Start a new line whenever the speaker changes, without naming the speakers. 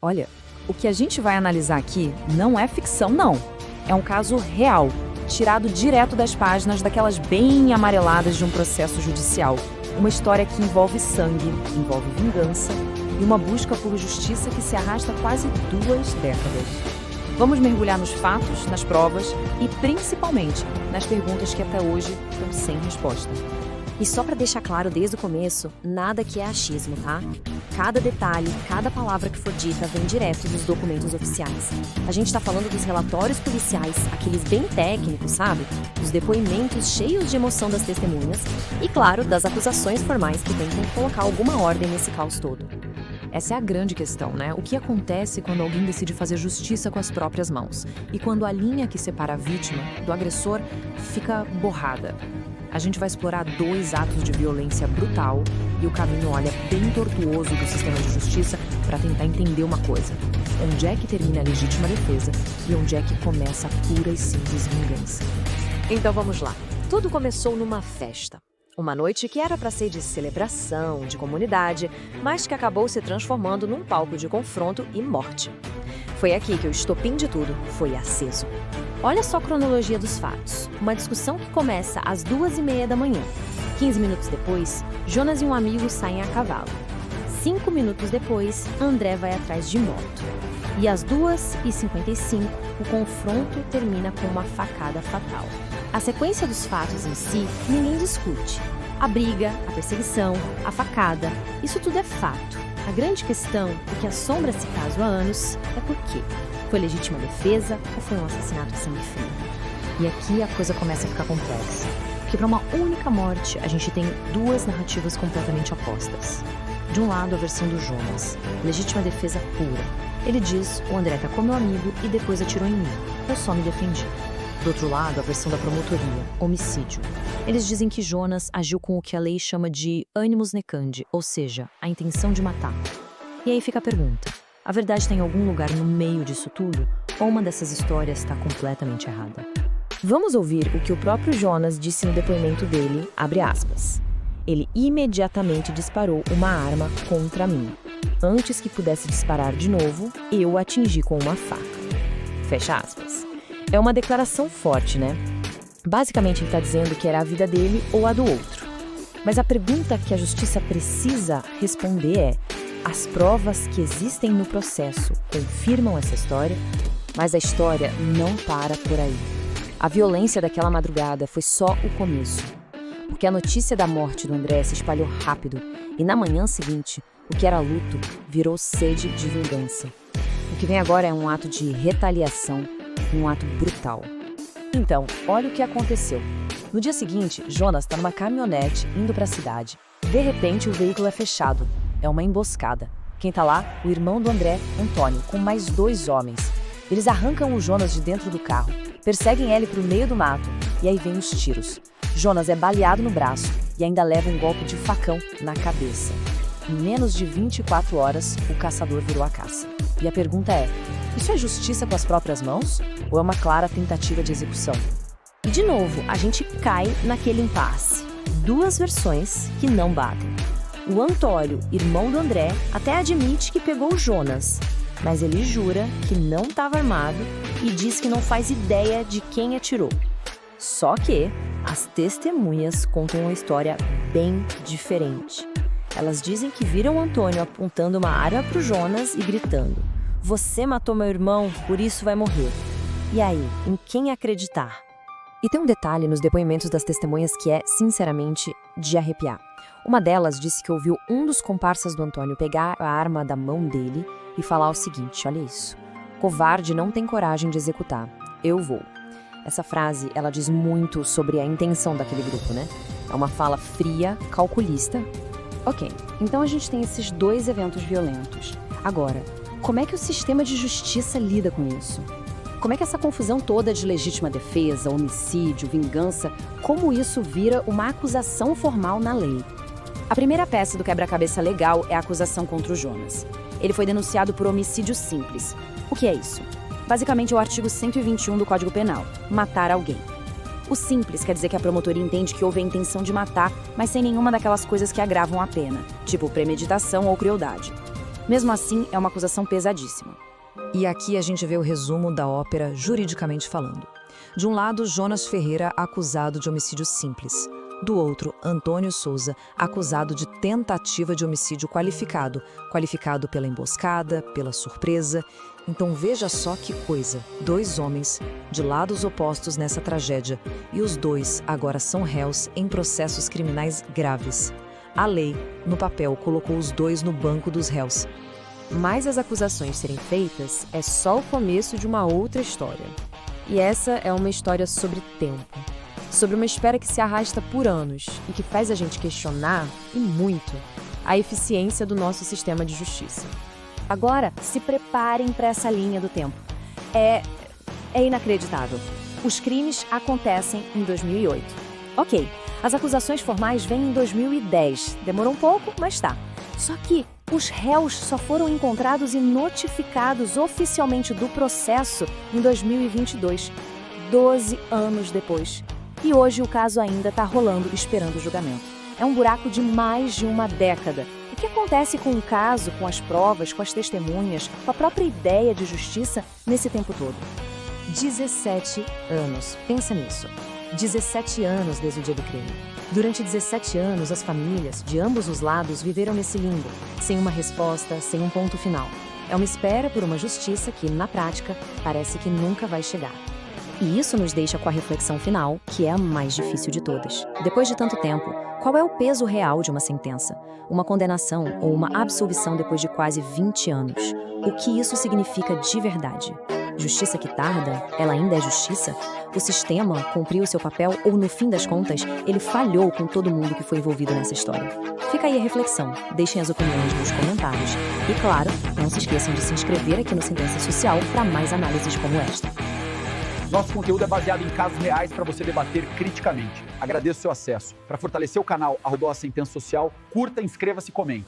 Olha, o que a gente vai analisar aqui não é ficção, não. É um caso real, tirado direto das páginas daquelas bem amareladas de um processo judicial. Uma história que envolve sangue, envolve vingança e uma busca por justiça que se arrasta quase 2 décadas. Vamos mergulhar nos fatos, nas provas e, principalmente, nas perguntas que até hoje estão sem resposta.
E só para deixar claro desde o começo, nada aqui é achismo, tá? Cada detalhe, cada palavra que for dita vem direto dos documentos oficiais. A gente tá falando dos relatórios policiais, aqueles bem técnicos, sabe? Dos depoimentos cheios de emoção das testemunhas e, claro, das acusações formais que tentam colocar alguma ordem nesse caos todo.
Essa é a grande questão, né? O que acontece quando alguém decide fazer justiça com as próprias mãos? E quando a linha que separa a vítima do agressor fica borrada? A gente vai explorar 2 atos de violência brutal e o caminho, olha, bem tortuoso do sistema de justiça para tentar entender uma coisa. Onde é que termina a legítima defesa e onde é que começa a pura e simples vingança?
Então vamos lá. Tudo começou numa festa. Uma noite que era para ser de celebração, de comunidade, mas que acabou se transformando num palco de confronto e morte. Foi aqui que o estopim de tudo foi aceso. Olha só a cronologia dos fatos. Uma discussão que começa às 2h30 da manhã. 15 minutos depois, Jonas e um amigo saem a cavalo. 5 minutos depois, André vai atrás de moto. E às 2h55, o confronto termina com uma facada fatal. A sequência dos fatos em si, ninguém discute. A briga, a perseguição, a facada, isso tudo é fato. A grande questão, o que assombra esse caso há anos, é por quê? Foi legítima defesa ou foi um assassinato sangue frio?
E aqui a coisa começa a ficar complexa. Porque para uma única morte, a gente tem 2 narrativas completamente opostas. De um lado, a versão do Jonas, legítima defesa pura. Ele diz, o André atacou meu amigo e depois atirou em mim. Eu só me defendi. Do outro lado, a versão da promotoria, homicídio. Eles dizem que Jonas agiu com o que a lei chama de animus necandi, ou seja, a intenção de matar. E aí fica a pergunta, a verdade está em algum lugar no meio disso tudo? Ou uma dessas histórias está completamente errada? Vamos ouvir o que o próprio Jonas disse no depoimento dele, abre aspas. Ele imediatamente disparou uma arma contra mim. Antes que pudesse disparar de novo, eu o atingi com uma faca. Fecha aspas. É uma declaração forte, né? Basicamente ele está dizendo que era a vida dele ou a do outro. Mas a pergunta que a justiça precisa responder é: as provas que existem no processo confirmam essa história? Mas a história não para por aí. A violência daquela madrugada foi só o começo. Porque a notícia da morte do André se espalhou rápido e na manhã seguinte, o que era luto virou sede de vingança. O que vem agora é um ato de retaliação, um ato brutal. Então, olha o que aconteceu. No dia seguinte, Jonas está numa caminhonete indo para a cidade. De repente, o veículo é fechado. É uma emboscada. Quem tá lá? O irmão do André, Antônio, com mais 2 homens. Eles arrancam o Jonas de dentro do carro, perseguem ele para o meio do mato e aí vem os tiros. Jonas é baleado no braço e ainda leva um golpe de facão na cabeça. Em menos de 24 horas, o caçador virou a caça. E a pergunta é: isso é justiça com as próprias mãos? Ou é uma clara tentativa de execução? E de novo, a gente cai naquele impasse. 2 versões que não batem. O Antônio, irmão do André, até admite que pegou o Jonas, mas ele jura que não estava armado e diz que não faz ideia de quem atirou. Só que as testemunhas contam uma história bem diferente. Elas dizem que viram o Antônio apontando uma arma para o Jonas e gritando: "Você matou meu irmão, por isso vai morrer." E aí, em quem acreditar? E tem um detalhe nos depoimentos das testemunhas que é, sinceramente, de arrepiar. Uma delas disse que ouviu um dos comparsas do Antônio pegar a arma da mão dele e falar o seguinte, olha isso: "Covarde não tem coragem de executar, eu vou." Essa frase, ela diz muito sobre a intenção daquele grupo, né? É uma fala fria, calculista. Ok, então a gente tem esses 2 eventos violentos. Agora, como é que o sistema de justiça lida com isso? Como é que essa confusão toda de legítima defesa, homicídio, vingança, como isso vira uma acusação formal na lei? A primeira peça do quebra-cabeça legal é a acusação contra o Jonas. Ele foi denunciado por homicídio simples. O que é isso? Basicamente é o artigo 121 do Código Penal, matar alguém. O simples quer dizer que a promotoria entende que houve a intenção de matar, mas sem nenhuma daquelas coisas que agravam a pena, tipo premeditação ou crueldade.
Mesmo assim, é uma acusação pesadíssima.
E aqui a gente vê o resumo da ópera juridicamente falando. De um lado, Jonas Ferreira, acusado de homicídio simples. Do outro, Antônio Souza, acusado de tentativa de homicídio qualificado, qualificado pela emboscada, pela surpresa. Então veja só que coisa, 2 homens de lados opostos nessa tragédia, e os 2 agora são réus em processos criminais graves. A lei, no papel, colocou os 2 no banco dos réus.
Mas as acusações serem feitas é só o começo de uma outra história. E essa é uma história sobre tempo. Sobre uma espera que se arrasta por anos e que faz a gente questionar, e muito, a eficiência do nosso sistema de justiça.
Agora, se preparem para essa linha do tempo. É inacreditável. Os crimes acontecem em 2008. Ok, as acusações formais vêm em 2010. Demorou um pouco, mas tá. Só que os réus só foram encontrados e notificados oficialmente do processo em 2022, 12 anos depois. E hoje o caso ainda está rolando, esperando o julgamento. É um buraco de mais de uma década. O que acontece com o caso, com as provas, com as testemunhas, com a própria ideia de justiça nesse tempo todo?
17 anos. Pensa nisso. 17 anos desde o dia do crime. Durante 17 anos, as famílias, de ambos os lados, viveram nesse limbo, sem uma resposta, sem um ponto final. É uma espera por uma justiça que, na prática, parece que nunca vai chegar. E isso nos deixa com a reflexão final, que é a mais difícil de todas. Depois de tanto tempo, qual é o peso real de uma sentença? Uma condenação ou uma absolvição depois de quase 20 anos? O que isso significa de verdade? Justiça que tarda, ela ainda é justiça? O sistema cumpriu seu papel ou, no fim das contas, ele falhou com todo mundo que foi envolvido nessa história? Fica aí a reflexão, deixem as opiniões nos comentários. E, claro, não se esqueçam de se inscrever aqui no Sentença Social para mais análises como esta.
Nosso conteúdo é baseado em casos reais para você debater criticamente. Agradeço o seu acesso. Para fortalecer o canal @a Sentença Social, curta, inscreva-se e comente.